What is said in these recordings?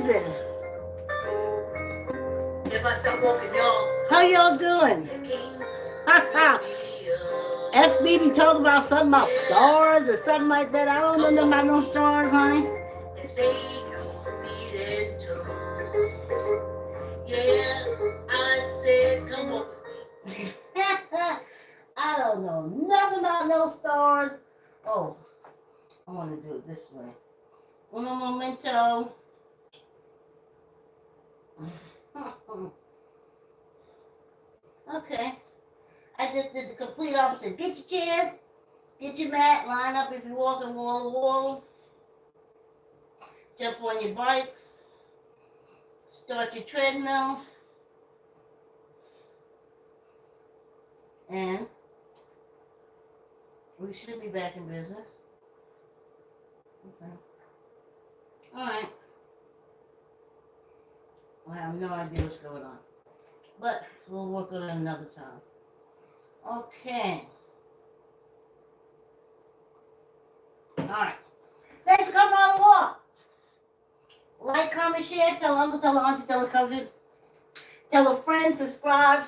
amazing. If I stop walking, y'all. How y'all doing? FB be talking about something about stars or something like that. I don't know nothing about no stars, honey. And save your feet and toes. Yeah, I said, come walk with me. I don't know nothing about no stars. Oh, I want to do it this way. Uno momento. Okay. I just did the complete opposite. Get your chairs, get your mat, line up if you're walking wall to wall. Jump on your bikes. Start your treadmill. And we should be back in business. Okay. Alright. I have no idea what's going on. But we'll work on it another time. Okay. Alright. Thanks for coming on the walk. Like, comment, share, tell uncle, tell auntie, tell a cousin, tell a friend, subscribe.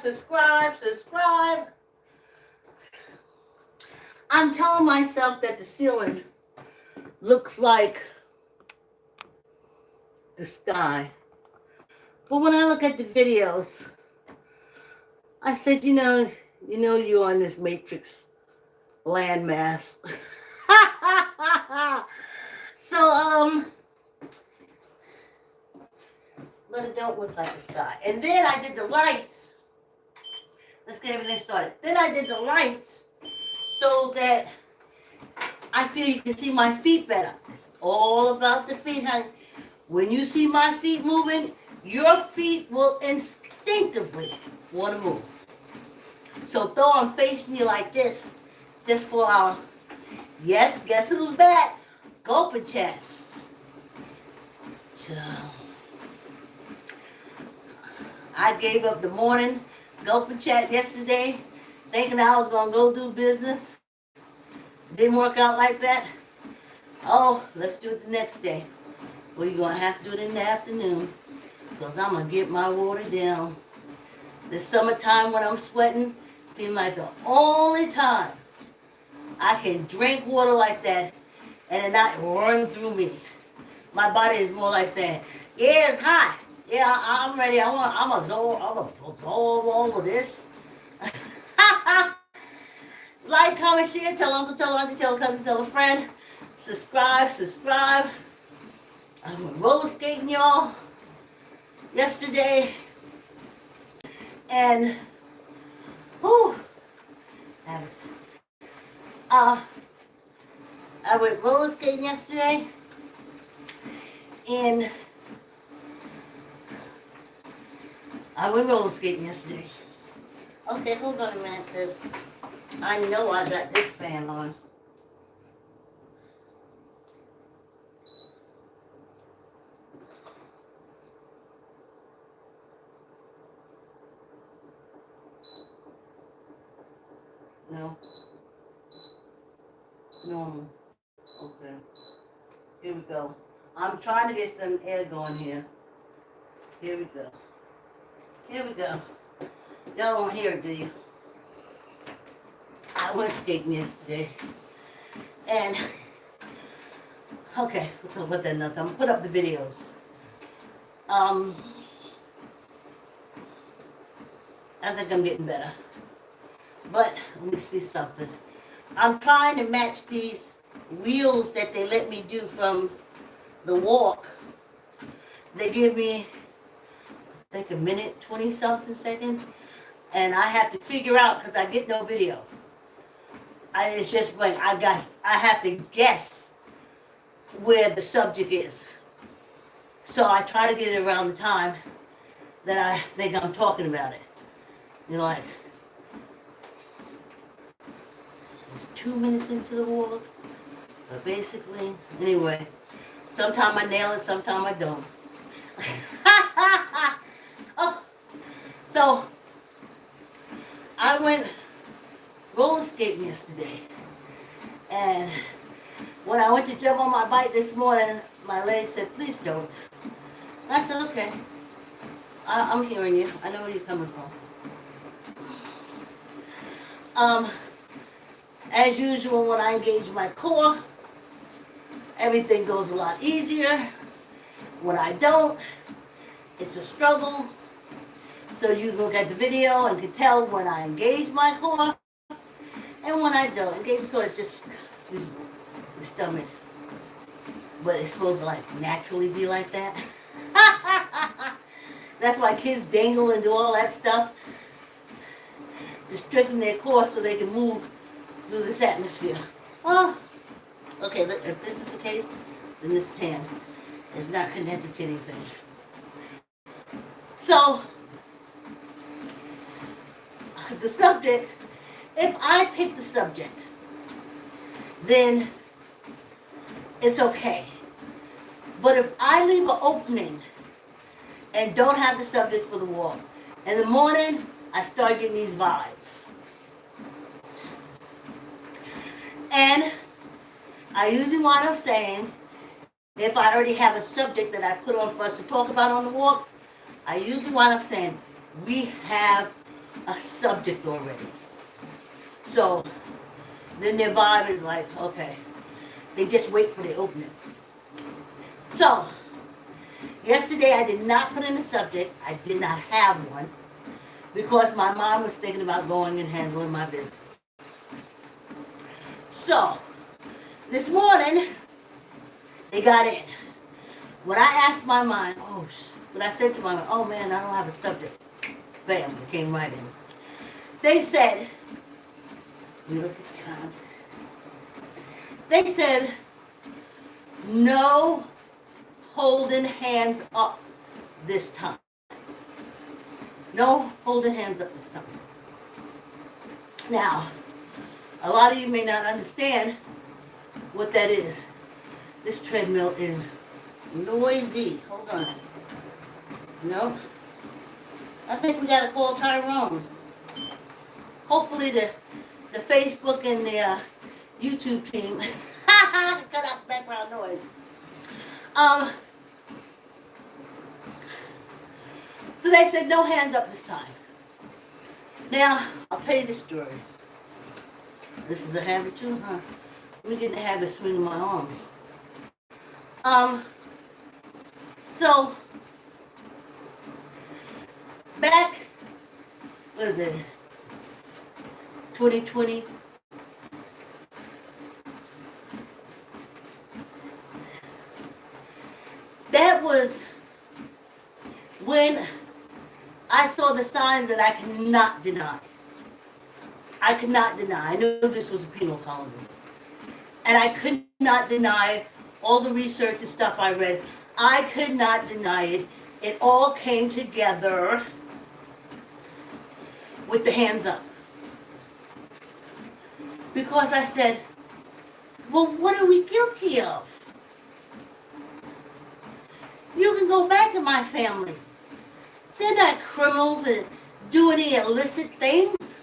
I'm telling myself that the ceiling looks like the sky. But when I look at the videos, I said, you're on this matrix landmass. So, but it don't look like the sky. And then I did the lights. Let's get everything started. Then I did the lights so that I feel you can see my feet better. It's all about the feet, honey. When you see my feet moving, your feet will instinctively want to move. So though I'm facing you like this, just for our, yes, guess who's back? Gulp and chat. I gave up the morning gulp and chat yesterday, thinking I was going to go do business. Didn't work out like that. Oh, let's do it the next day. Well, you're going to have to do it in the afternoon because I'm going to get my water down. The summertime when I'm sweating seems like the only time I can drink water like that and it not run through me. My body is more like saying, yeah, it's hot. Yeah, I'm ready. I'm absorb all of this. Like, comment, share, tell uncle, tell auntie, tell a cousin, tell a friend. Subscribe. I went roller skating, y'all, yesterday. And, I went roller skating yesterday. And Okay, hold on a minute, because I know I got this fan on. No. Normal. Okay. Here we go. I'm trying to get some air going here. Here we go. Y'all don't hear it, do you? I went skating yesterday. And, okay, we'll talk about that another time. I'm going to put up the videos. I think I'm getting better. But, let me see something. I'm trying to match these wheels that they let me do from the walk. They give me, I think, a minute, 20-something seconds. And I have to figure out, because I get no video. It's just like, I have to guess where the subject is. So I try to get it around the time that I think I'm talking about it. Like, it's 2 minutes into the walk. But basically, anyway, sometime I nail it, sometime I don't. Oh, so I went roller skating yesterday. And when I went to jump on my bike this morning, my leg said, please don't. I said, okay, I'm hearing you. I know where you're coming from. As usual, when I engage my core, everything goes a lot easier. When I don't, it's a struggle. So you look at the video and can tell when I engage my core and when I don't. Engage the core is just the stomach. But it's supposed to like naturally be like that. That's why kids dangle and do all that stuff to strengthen their core so they can move through this atmosphere. Oh, okay, if this is the case, then this hand is not connected to anything. So, the subject, if I pick the subject, then it's okay. But if I leave an opening and don't have the subject for the walk, in the morning, I start getting these vibes. And I usually wind up saying, if I already have a subject that I put on for us to talk about on the walk, I usually wind up saying, we have a subject already. So then their vibe is like, okay, they just wait for the opening. So yesterday I did not put in a subject. I did not have one because my mom was thinking about going and handling my business. So this morning they got in. When I asked my mind, when I said to my mind, oh man, I don't have a subject. Bam, it came right in. They said, we look at the time. They said, no holding hands up this time. No holding hands up this time. Now, a lot of you may not understand what that is. This treadmill is noisy. Hold on. No. I think we got to call Tyrone. Hopefully the Facebook and the YouTube team cut out the background noise. So they said no hands up this time. Now, I'll tell you this story. This is a habit too, huh? Let me get in the habit of swinging my arms. So, back, what is it, 2020? That was when I saw the signs that I could not deny. I could not deny. I knew this was a penal colony. And I could not deny all the research and stuff I read. I could not deny it. It all came together with the hands up. Because I said, well, what are we guilty of? You can go back in my family. They're not criminals and do any illicit things.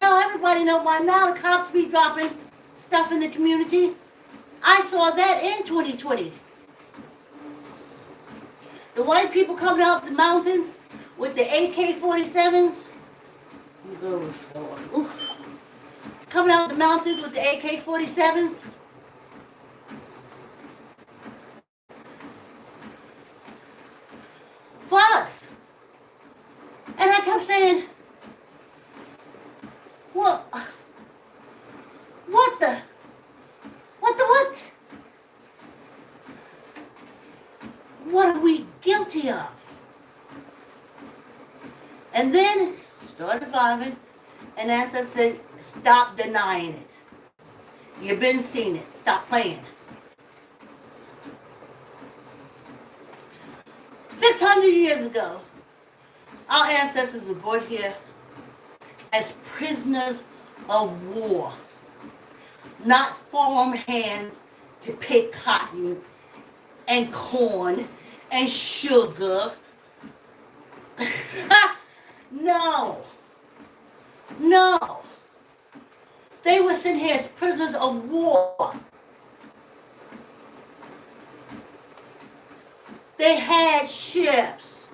Hell, everybody know by now the cops be dropping stuff in the community. I saw that in 2020. The white people coming out the mountains with the AK-47s. Let me go a little slower. Ooh. Coming out the mountains with the AK-47s. For us. And I kept saying, well, what? What are we guilty of? And then started vibing, and as I said, stop denying it. You've been seeing it. Stop playing. 600 years ago, our ancestors were brought here as prisoners of war, not farm hands to pick cotton and corn and sugar. No. They were sent here as prisoners of war. They had ships.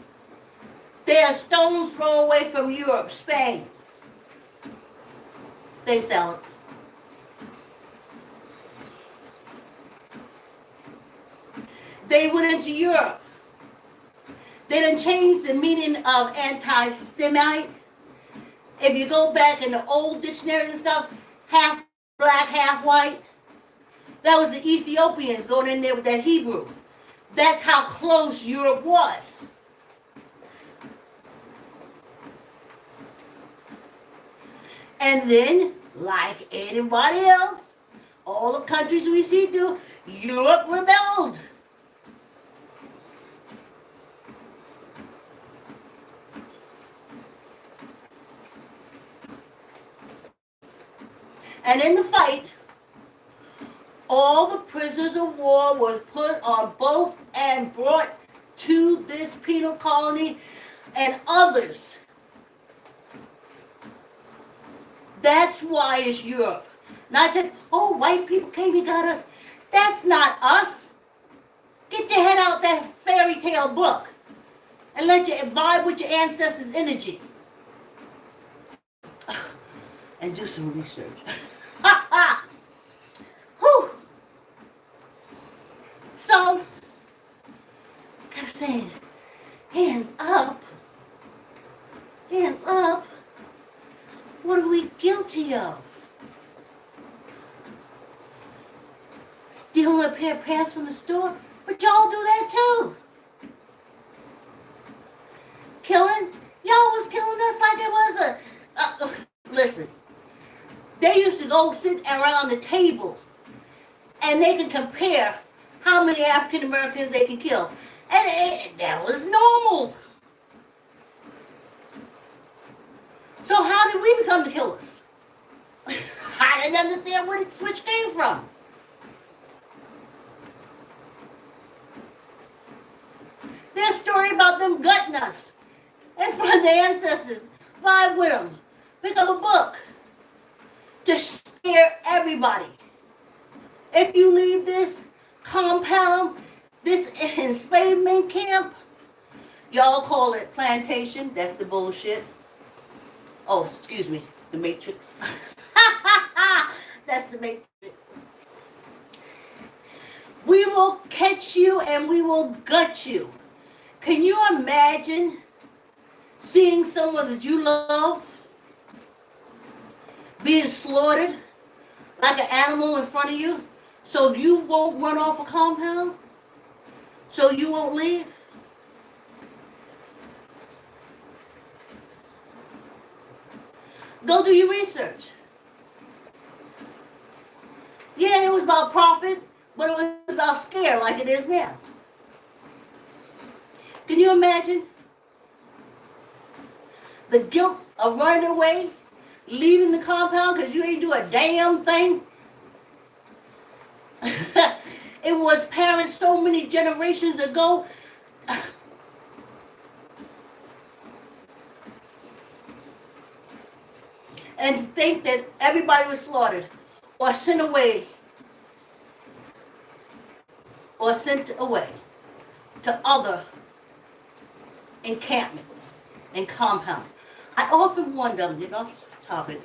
They had stones thrown away from Europe, Spain. Thanks, Alex. They went into Europe. They done changed the meaning of anti-Semite. If you go back in the old dictionaries and stuff, half black, half white, that was the Ethiopians going in there with that Hebrew. That's how close Europe was. And then, like anybody else, all the countries we see do, Europe rebelled. And in the fight, all the prisoners of war were put on boats and brought to this penal colony, and others. That's why it's Europe. Not just, oh, white people came and got us. That's not us. Get your head out that fairy tale book and let you vibe with your ancestors' energy. And do some research. Whew. So, kept saying, hands up. Hands up. What are we guilty of? Stealing a pair of pants from the store? But y'all do that too. Killing? Y'all was killing us like it was a... listen. They used to go sit around the table and they could compare how many African Americans they can kill. And that was normal. So how did we become the killers? I didn't understand where the switch came from. There's a story about them gutting us in front of their ancestors. Vibe with them. Pick up a book to scare everybody. If you leave this compound, this enslavement camp, y'all call it plantation. That's the bullshit. Oh, excuse me, the Matrix. That's the Matrix. We will catch you and we will gut you. Can you imagine seeing someone that you love being slaughtered like an animal in front of you so you won't run off a compound? So you won't leave? Go do your research. Yeah, it was about profit, but it was about scare like it is now. Can you imagine the guilt of running away, leaving the compound because you ain't do a damn thing? It was parents so many generations ago. And to think that everybody was slaughtered or sent away to other encampments and compounds. I often wonder, topic,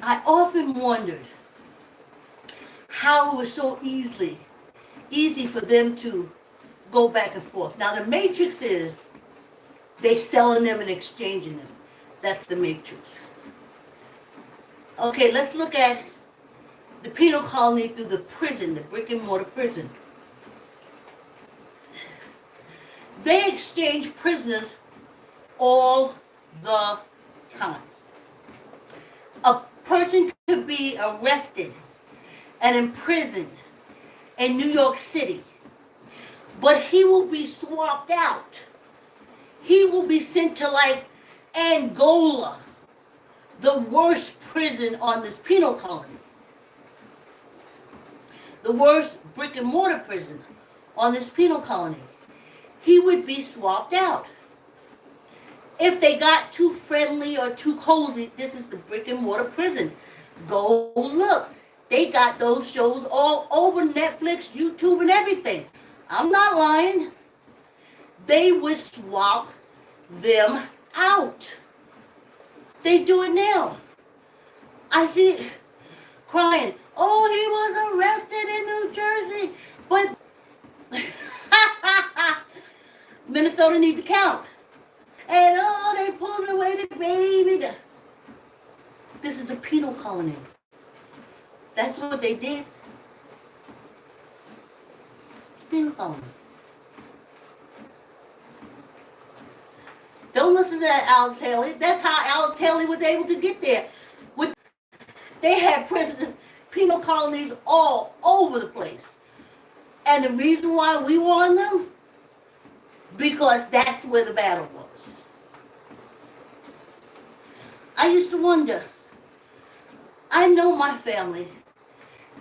I often wondered how it was so easy for them to go back and forth. Now the matrix is they selling them and exchanging them. That's the matrix. Okay, let's look at the penal colony through the prison, the brick and mortar prison. They exchange prisoners all the time. A person could be arrested and imprisoned in New York City, but he will be swapped out. He will be sent to like Angola, the worst prison on this penal colony. The worst brick and mortar prison on this penal colony. He would be swapped out. If they got too friendly or too cozy, this is the brick and mortar prison. Go look. They got those shows all over Netflix, YouTube, and everything. I'm not lying. they would swap them out. They do it now. I see crying, oh, he was arrested in New Jersey, but Minnesota needs to count. And oh, they pulled away the baby. This is a penal colony. That's what they did. It's a penal colony. Don't listen to that, Alex Haley. That's how Alex Haley was able to get there. They had prisons, penal colonies all over the place. And the reason why we won them, because that's where the battle was. I used to wonder, I know my family.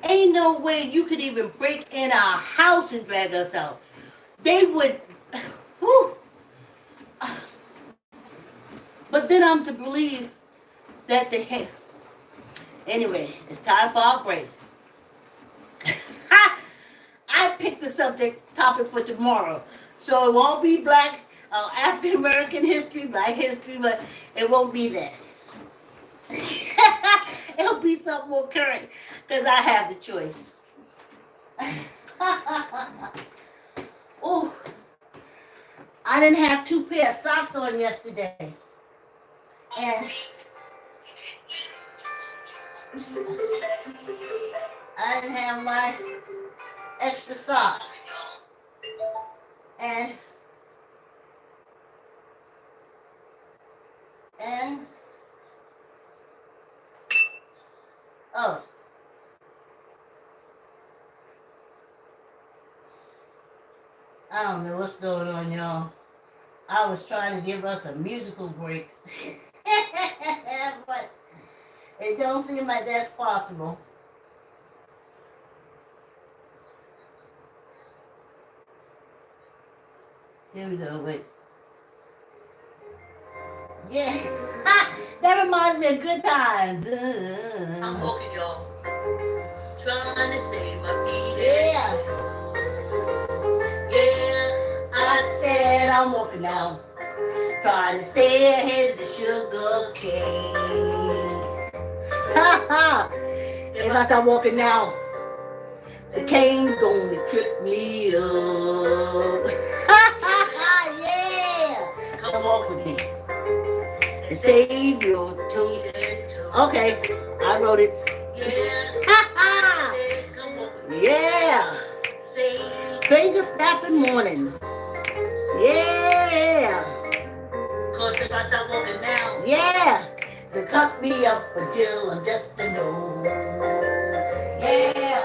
Ain't no way you could even break in our house and drag us out. They would, whew. But then I'm to believe that they had. Anyway, it's time for our break. I picked the topic for tomorrow. So it won't be Black, African American history, Black history, but it won't be that. It'll be something more current, because I have the choice. Oh, I didn't have 2 pairs of socks on yesterday. And I didn't have my extra sock. And oh, I don't know what's going on, y'all. I was trying to give us a musical break. But it don't seem like that's possible. Here we go, wait. Yeah, that reminds me of good times. I'm walking, y'all, trying to save my feet. Yeah. Yeah, I said I'm walking now, trying to stay ahead of the sugar cane. If I start walking now, the cane's gonna trip me up. Yeah, come walk with me and save your tooth. Okay, I wrote it. Yeah, finger snapping morning. Yeah. Cause if I start walking now, Yeah, they cut me up until I'm just a nose. Yeah.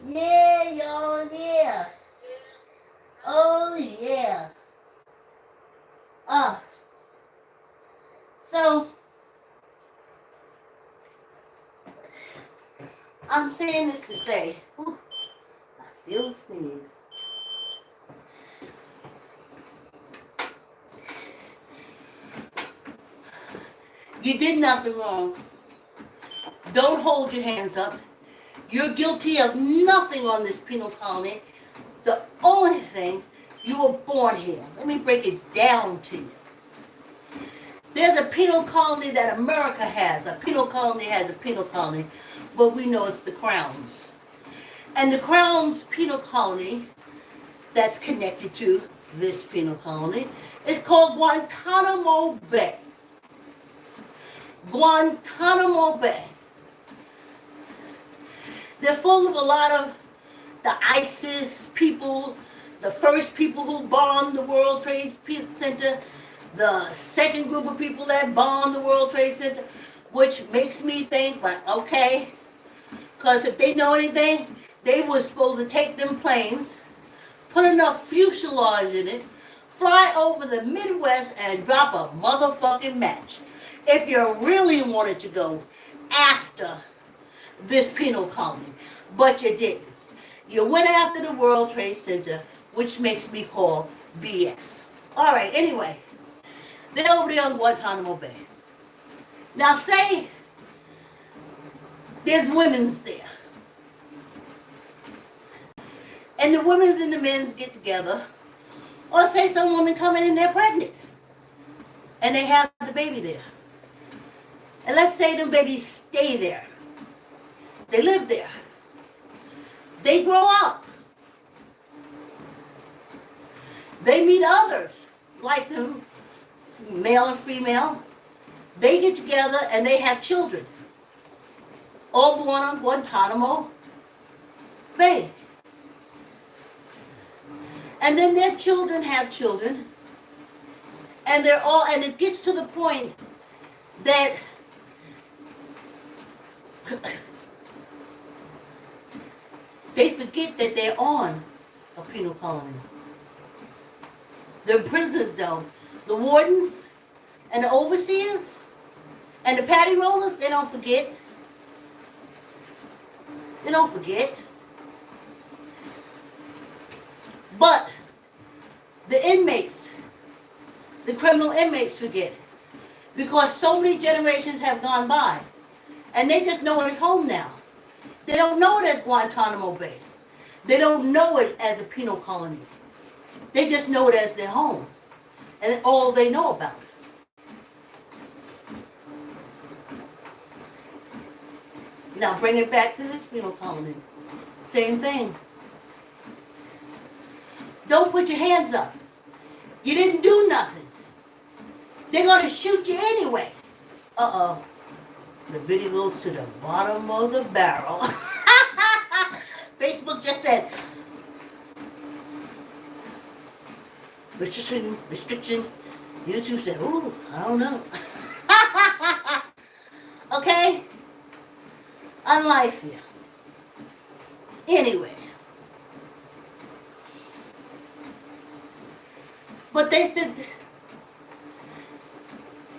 Yeah, y'all, yeah. Oh, yeah. So, I'm saying this to say, whew, I feel a sneeze. You did nothing wrong. Don't hold your hands up. You're guilty of nothing on this penal colony. The only thing, you were born here. Let me break it down to you. There's a penal colony that America has. A penal colony has a penal colony, but we know it's the Crown's. And the Crown's penal colony that's connected to this penal colony is called Guantanamo Bay. Guantanamo Bay. They're full of a lot of the ISIS people, the first people who bombed the World Trade Center, the second group of people that bombed the World Trade Center, which makes me think, but okay, because if they know anything, they were supposed to take them planes, put enough fuselage in it, fly over the Midwest and drop a motherfucking match. If you really wanted to go after this penal colony, but you didn't. You went after the World Trade Center, which makes me call BS. All right, anyway, they're over there on Guantanamo Bay. Now say there's women's there. and the women's and the men's get together, or say some woman come in and they're pregnant, and they have the baby there. And let's say the babies stay there. They live there. They grow up. They meet others, like them, male and female. They get together and they have children. All born on Guantanamo Bay. And then their children have children. And it gets to the point that they forget that they're on a penal colony. The prisoners though, the wardens and the overseers and the patty rollers, they don't forget. They don't forget. But the inmates, the criminal inmates forget. Because so many generations have gone by. And they just know it as home now. They don't know it as Guantanamo Bay. They don't know it as a penal colony. They just know it as their home. And it's all they know about it. Now bring it back to this penal colony. Same thing. Don't put your hands up. You didn't do nothing. They're going to shoot you anyway. Uh-oh. The video goes to the bottom of the barrel. Facebook just said, restriction. YouTube said, ooh, I don't know. Okay? Unlife you. Anyway. But they said,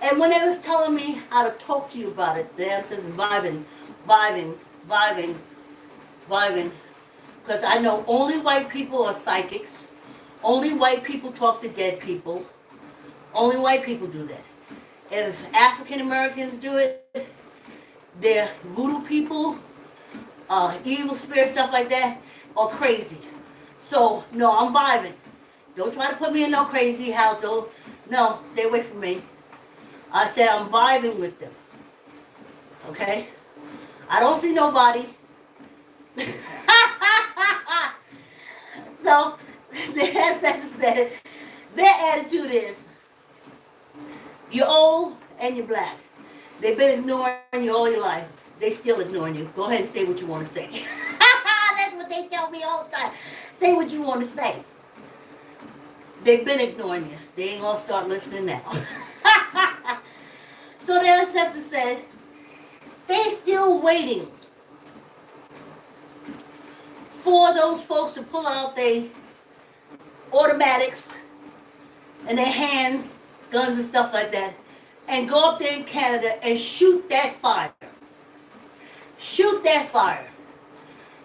and when they was telling me how to talk to you about it, the answer is vibing. Because I know only white people are psychics. Only white people talk to dead people. Only white people do that. If African Americans do it, they're voodoo people, evil spirits, stuff like that, or crazy. So, no, I'm vibing. Don't try to put me in no crazy house, though. No, stay away from me. I said I'm vibing with them. Okay? I don't see nobody. So, the ancestors said, their attitude is, you're old and you're black. They've been ignoring you all your life. They still ignoring you. Go ahead and say what you want to say. That's what they tell me all the time. Say what you want to say. They've been ignoring you. They ain't going to start listening now. So the ancestors said, they're still waiting for those folks to pull out their automatics and their hands, guns and stuff like that, and go up there in Canada and shoot that fire. Shoot that fire.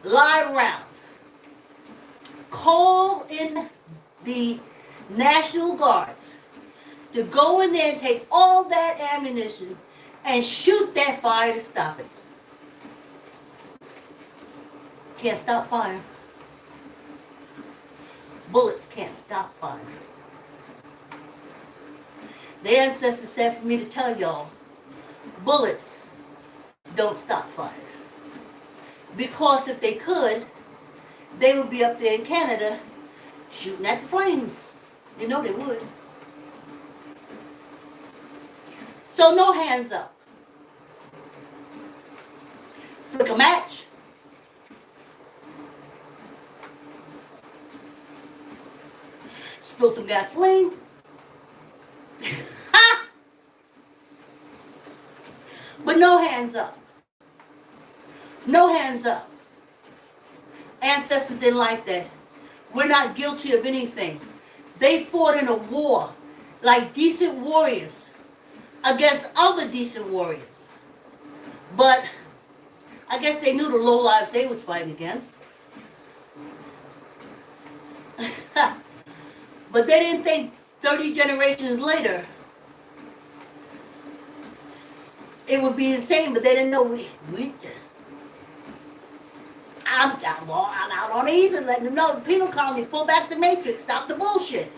Live rounds. Call in the National Guards to go in there and take all that ammunition and shoot that fire to stop it. Can't stop fire. Bullets can't stop fire. The ancestors said for me to tell y'all, bullets don't stop fire. Because if they could, they would be up there in Canada shooting at the flames. You know they would. So no hands up. Flick a match. Spill some gasoline. But no hands up. No hands up. Ancestors didn't like that. We're not guilty of anything. They fought in a war like decent warriors against other decent warriors. But I guess they knew the lowlives they was fighting against. But they didn't think 30 generations later it would be the same, but they didn't know I'm out on even letting them know the penal colony, pull back the matrix, stop the bullshit.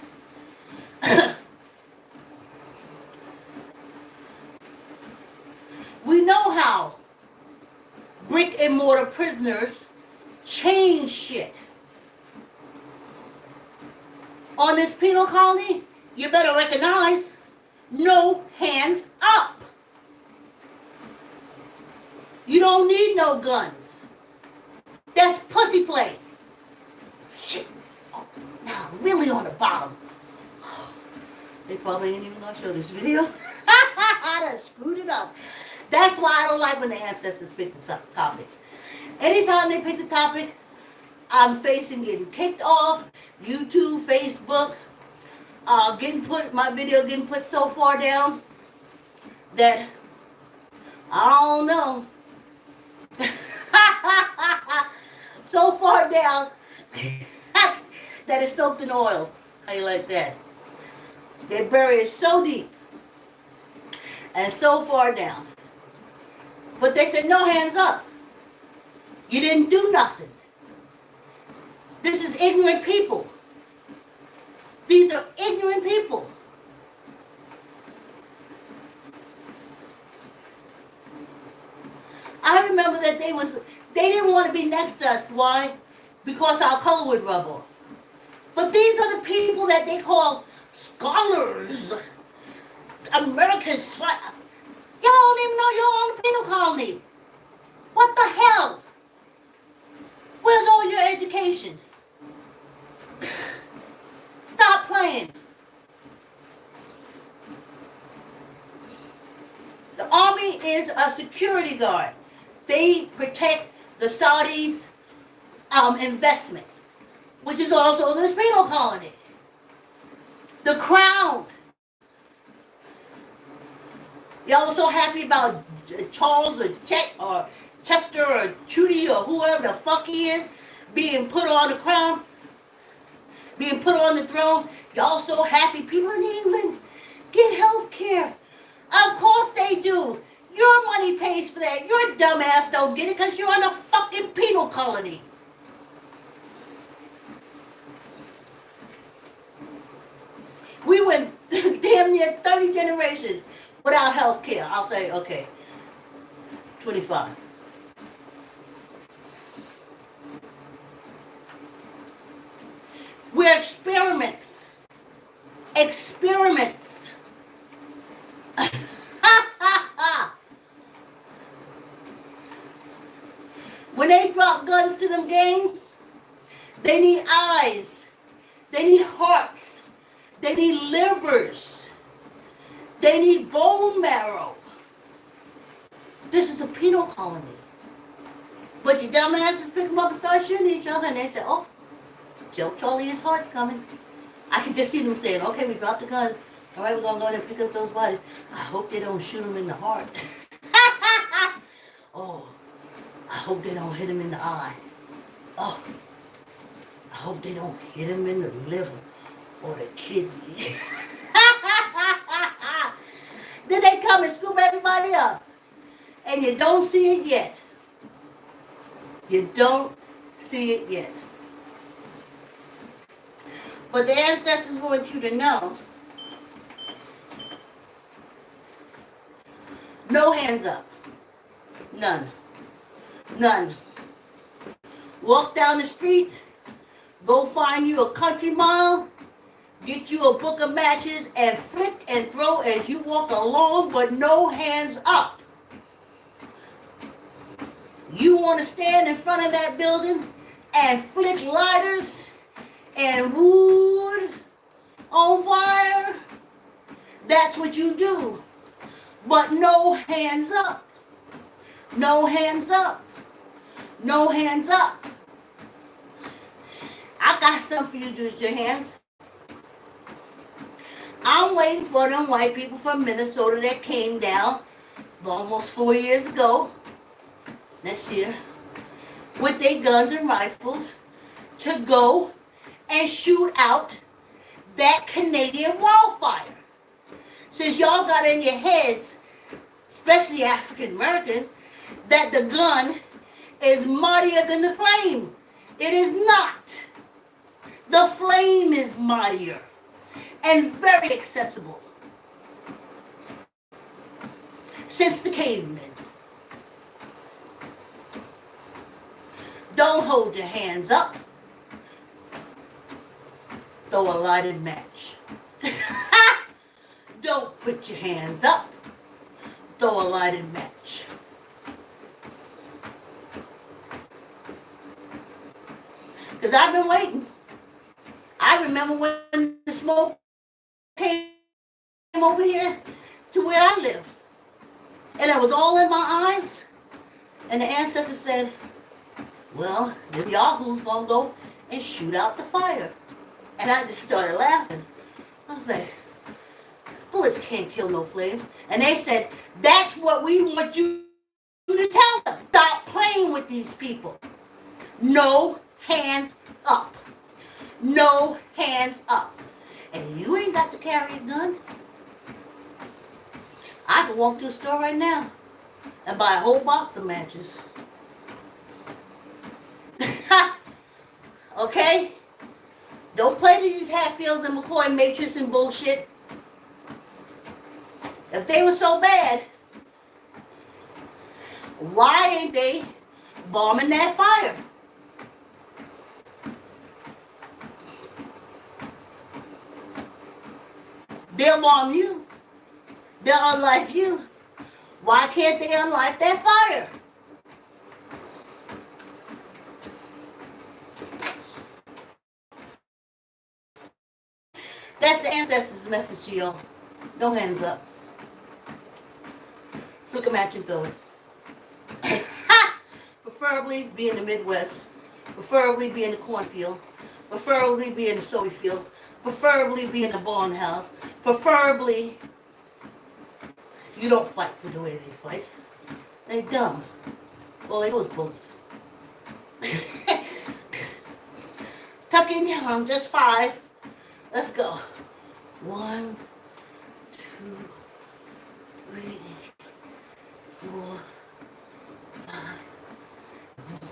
We know how brick and mortar prisoners change shit. On this penal colony, you better recognize no hands up. You don't need no guns. That's pussy play. Shit. Oh, now I'm really on the bottom. They probably ain't even gonna show this video. I done screwed it up. That's why I don't like when the ancestors pick the topic. Anytime they pick the topic, I'm facing getting kicked off, YouTube, Facebook, my video getting put so far down that I don't know. So far down that it's soaked in oil. How you like that? They bury it so deep and so far down. But they said, no hands up. You didn't do nothing. This is ignorant people. These are ignorant people. I remember that they didn't want to be next to us. Why? Because our color would rub off. But these are the people that they call scholars. Americans. Y'all don't even know you're on the penal colony. What the hell? Where's all your education? Stop playing. The army is a security guard. They protect the Saudis' investments, which is also this penal colony. The crown. Y'all so happy about Charles or Chet or Chester or Trudy or whoever the fuck he is being put on the crown, being put on the throne. Y'all so happy. People in England get health care. Of course they do. Your money pays for that. Your dumbass don't get it because you're on a fucking penal colony. We went damn near 30 generations without health care. I'll say, okay, 25. We're experiments. Experiments. When they drop guns to them gangs, they need eyes. They need hearts. They need livers. They need bone marrow. This is a penal colony. But your dumbasses pick them up and start shooting each other, and they say, oh, Joe Charlie, his heart's coming. I can just see them saying, okay, we dropped the guns. All right, we're going to go in and pick up those bodies. I hope they don't shoot them in the heart. Oh, I hope they don't hit him in the eye. Oh, I hope they don't hit him in the liver or the kidney. Then they come and scoop everybody up. And you don't see it yet. You don't see it yet. But the ancestors want you to know, no hands up. None. None. Walk down the street, go find you a country mile, get you a book of matches, and flick and throw as you walk along, but no hands up. You want to stand in front of that building and flick lighters and wood on fire? That's what you do. But no hands up. No hands up. No hands up. I got something for you to do with your hands. I'm waiting for them white people from Minnesota that came down almost 4 years ago, next year, with their guns and rifles to go and shoot out that Canadian wildfire. Since y'all got in your heads, especially African Americans, that the gun is mightier than the flame. It is not. The flame is mightier and very accessible. Since the cavemen. Don't hold your hands up. Throw a lighted match. Don't put your hands up. Throw a lighted match. Because I've been waiting. I remember when the smoke came over here to where I live. And it was all in my eyes. And the ancestors said, well, the Yahoo's going to go and shoot out the fire. And I just started laughing. I was like, bullets can't kill no flame. And they said, that's what we want you to tell them. Stop playing with these people. No hands up. No hands up. And you ain't got to carry a gun. I can walk to the store right now and buy a whole box of matches. Okay? Don't play to these Hatfields and McCoy Matrix and bullshit. If they were so bad, why ain't they bombing that fire? They'll bomb you. They'll unlife you. Why can't they unlife that fire? That's the ancestors' message to y'all. No hands up. Flick a match and throw it. Preferably be in the Midwest. Preferably be in the cornfield. Preferably be in the soy field. Preferably be in the barn house. Preferably you don't fight with the way they fight. They dumb. Well, they was both. Tuck in your arm, just 5. Let's go. 1, 2, 3, 4, 5.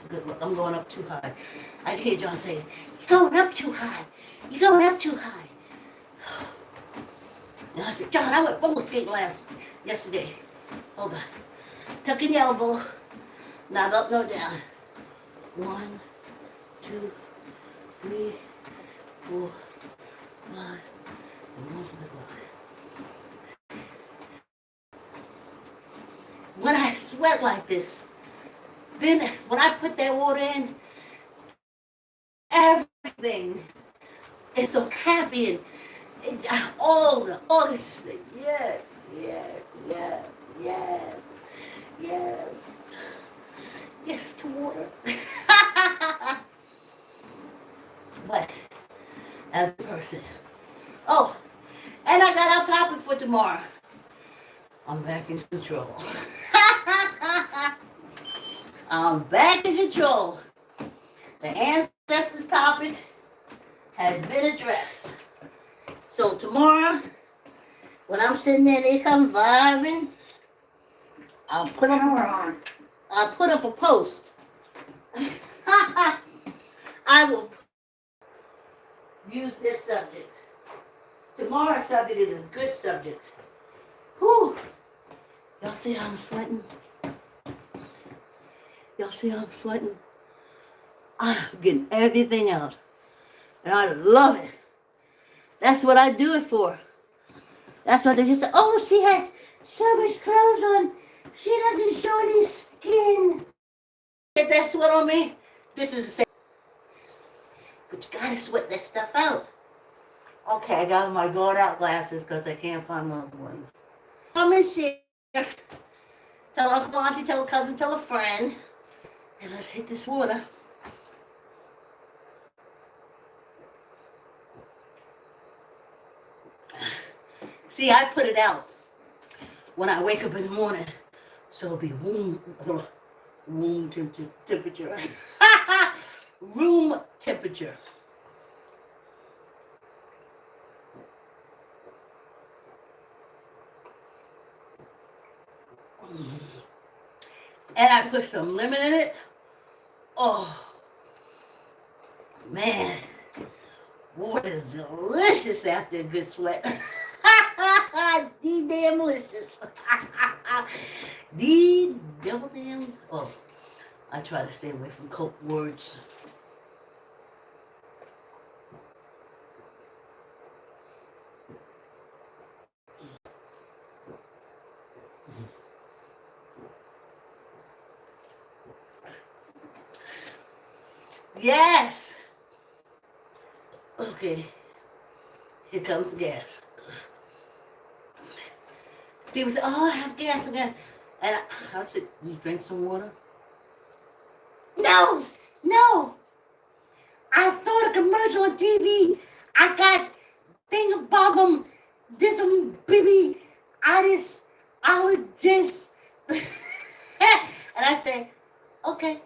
Good luck. I'm going up too high. I hear John saying, you're going up too high. You're going up too high. And I said, John, I went roller skating yesterday. Hold on. Tuck in your elbow. Not up, no down. 1, 2, 3, 4, 5. And one for the block. When I sweat like this, then when I put that water in, everything is so happy and all this thing. Yes, yes, yes, yes, yes. Yes to water. But as a person. Oh, and I got our topic for tomorrow. I'm back in control. I'm back in control. The ancestors topic has been addressed. So tomorrow, when I'm sitting there, they come vibing. I'll put up a post. I will use this subject. Tomorrow's subject is a good subject. Whew. Y'all see how I'm sweating? Y'all see how I'm sweating? I'm getting everything out. And I love it. That's what I do it for. That's what they just say, oh, she has so much clothes on. She doesn't show any skin. Get that sweat on me? This is the same. But you gotta sweat that stuff out. Okay, I got my going out glasses because I can't find my other ones. Come and share. Tell Uncle Auntie, tell a cousin, tell a friend. And let's hit this water. See, I put it out when I wake up in the morning. So it'll be room temperature. Room temperature. And I put some lemon in it. Oh, man. Water is delicious after a good sweat. D damn delicious. D double damn. Oh, I try to stay away from cult words. Yes. Okay. Here comes the gas. People say, "Oh, I have gas again," and I said, "You drink some water?" No, no. I saw the commercial on TV. I got thingabobum, this baby, I was just, and I say, okay.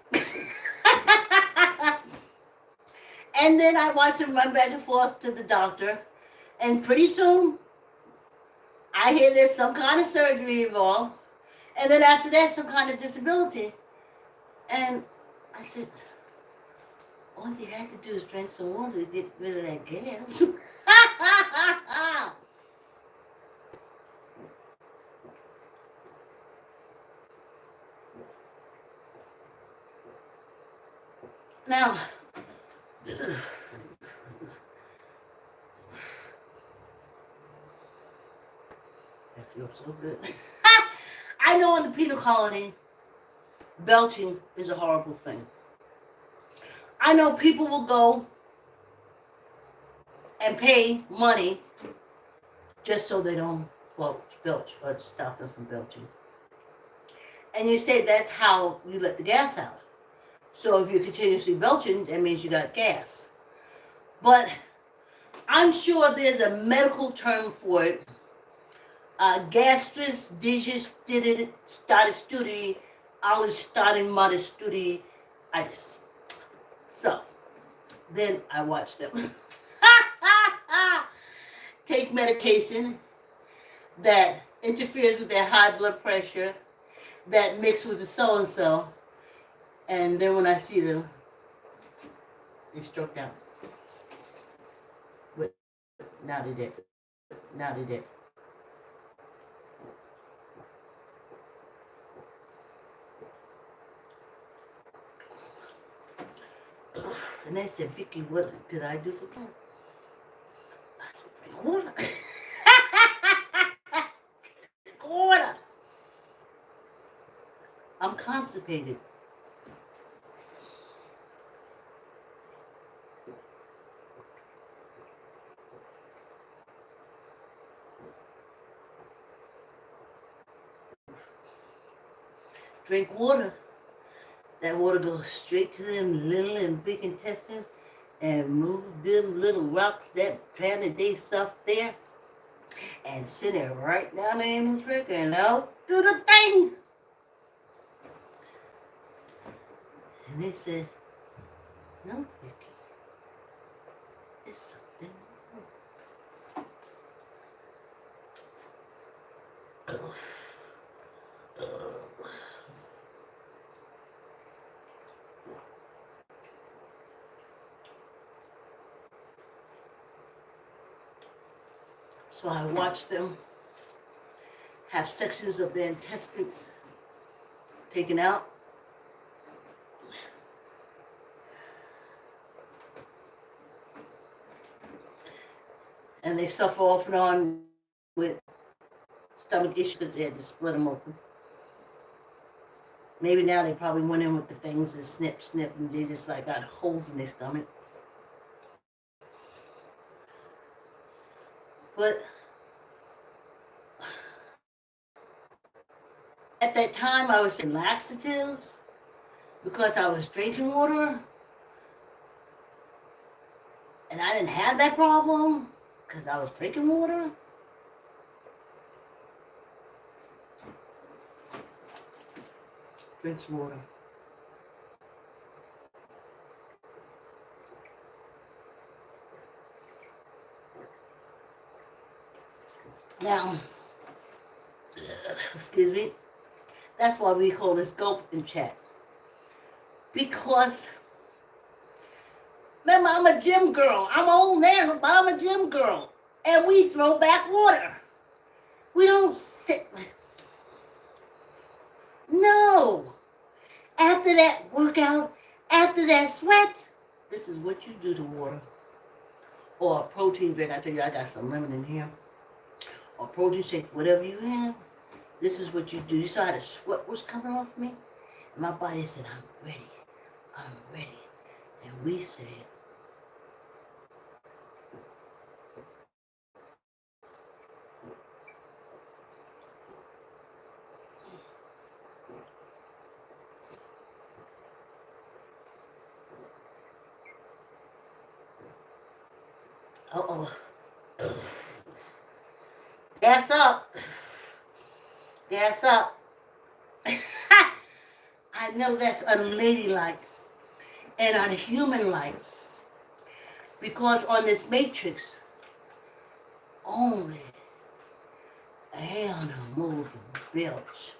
And then I watch him run back and forth to the doctor, and pretty soon I hear there's some kind of surgery involved, and then after that, some kind of disability. And I said, all you had to do is drink some water to get rid of that gas. Now, that feels so good. I know in the penal colony, belching is a horrible thing. I know people will go and pay money just so they don't belch or to stop them from belching. And you say that's how you let the gas out. So if you're continuously belching, that means you got gas. But I'm sure there's a medical term for it. Gastritis digestitis studi, starting mother studiitis. So then I watch them take medication that interferes with their high blood pressure, that mix with the so-and-so, and then when I see them, they stroked out. But now they're dead. Now they're dead. And they said, Vicki, what could I do for fun? I said, drink water. Drink water. I'm constipated. Drink water. That water goes straight to them little and big intestines and move them little rocks that planted they stuff there and send it right down the anal tract and out through the thing. And they said, no, Vicki, it's something wrong. So I watched them have sections of their intestines taken out. And they suffer off and on with stomach issues because they had to split them open. Maybe now they probably went in with the things and snip, and they just like got holes in their stomach. But at that time I was in laxatives because I was drinking water. And I didn't have that problem because I was drinking water. Drink some water. Now, excuse me, that's why we call this gulp in chat. Because, remember, I'm a gym girl. I'm old now, but I'm a gym girl. And we throw back water. We don't sit like, no. After that workout, after that sweat, this is what you do to water. Or a protein drink. I tell you, I got some lemon in here. Or protein shake, whatever you have. This is what you do. You saw how the sweat was coming off me? And my body said, I'm ready. I'm ready. And we said, uh-oh. Gas up. Gas up. I know that's unladylike and unhuman-like. Because on this matrix, only animals belch.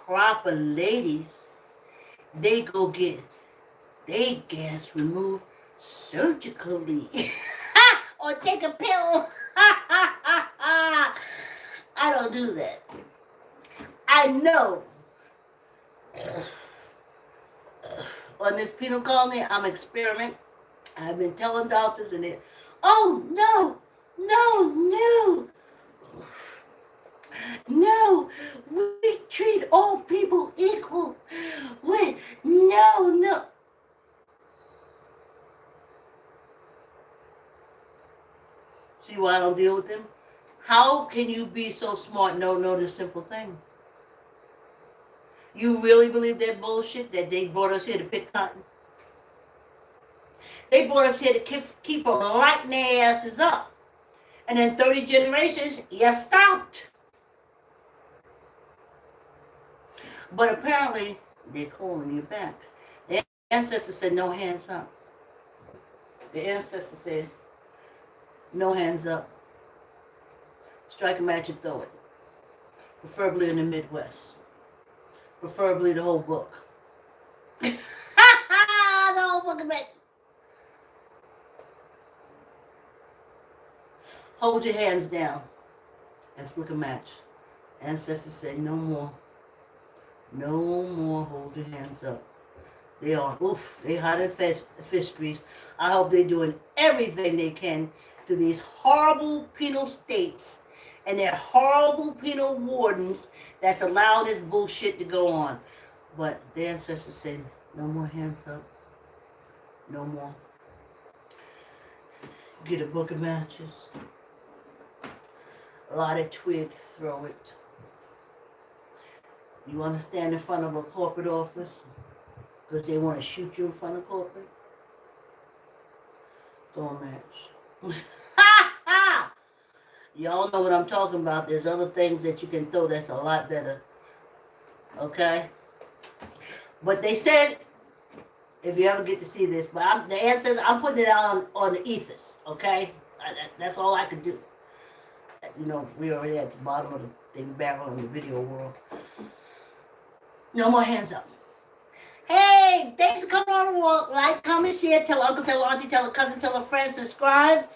Proper ladies, they go get they gas removed surgically. Or take a pill. I don't do that. I know on this penal colony, I'm experiment. I've been telling doctors and they, oh no, no, we treat all people equal. No. See why I don't deal with them? How can you be so smart and don't know this simple thing? You really believe that bullshit that they brought us here to pick cotton? They brought us here to keep from lighting their asses up. And in 30 generations, you stopped. But apparently, they're calling you back. The ancestors said, no hands up. The ancestors said, no hands up. Strike a match and throw it. Preferably in the Midwest. Preferably the whole book. The whole book of match. Hold your hands down and flick a match. Ancestors said, no more. No more hold your hands up. They are, they hot in fish grease. I hope they're doing everything they can to these horrible penal states and their horrible penal wardens that's allowing this bullshit to go on. But the ancestors said, no more hands up. No more. Get a book of matches. Light a twig, throw it. You want to stand in front of a corporate office because they want to shoot you in front of corporate? Throw a match. Y'all know what I'm talking about. There's other things that you can throw that's a lot better. Okay? But they said, if you ever get to see this, but the answer says I'm putting it on the ethers. Okay? That's all I could do. You know, we're already at the bottom of the thing barrel in the video world. No more hands up. Hey, thanks for coming on the walk. Like, comment, share, tell uncle, tell auntie, tell a cousin, tell a friend, subscribe.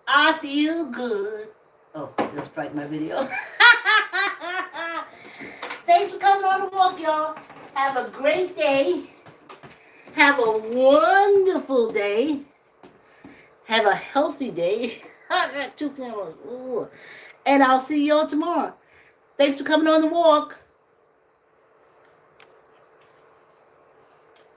I feel good. Oh, they'll strike my video. Thanks for coming on the walk, y'all. Have a great day. Have a wonderful day. Have a healthy day. I got 2 cameras. Ooh. And I'll see y'all tomorrow. Thanks for coming on the walk.